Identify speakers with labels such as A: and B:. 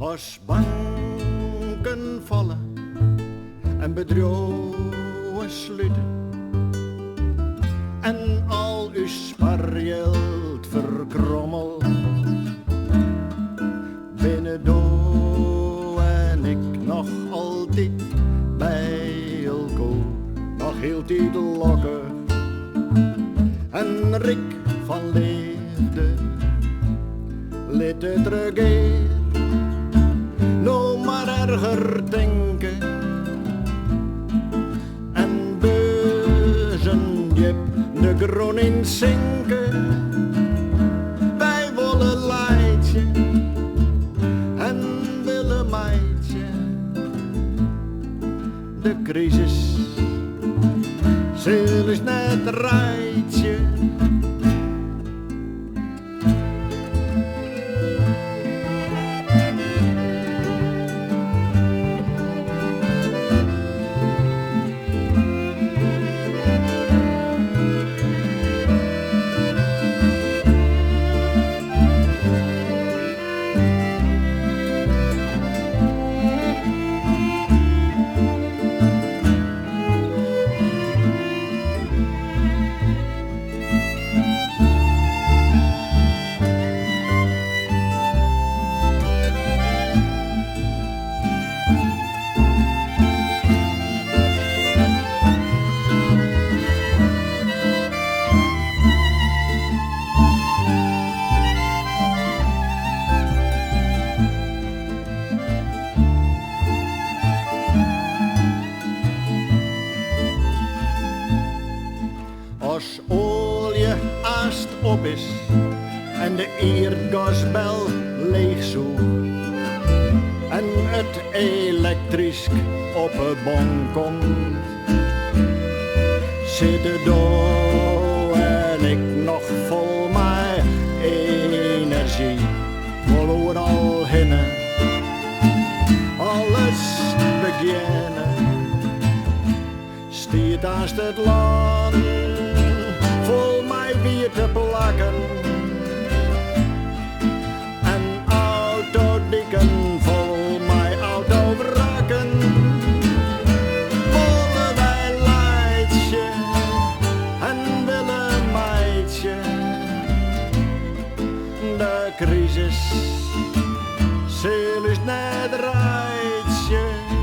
A: Als banken vallen en bedrijven sluiten en al uw spaargeld verkrommelt, binnen Do en ik nog altijd bij elkaar, nog heel tijd lokken en Rick van leefde, liet het regeer, nou maar erger denken en beuzen je de grond in zinken. Wij willen leidje en willen meidje, de crisis zil is net rijtje. Als olie haast op is en de aardgasbel leegzoekt en het elektrisch op een bon komt, zitten Do en ik nog vol mijn energie, vol al hinnen, alles beginnen, stiert naast het land. Vol mij weer te plakken en autodikken vol mij autovrakken. Willen wij leidje en willen meidje, de crisis zil is net rijtje.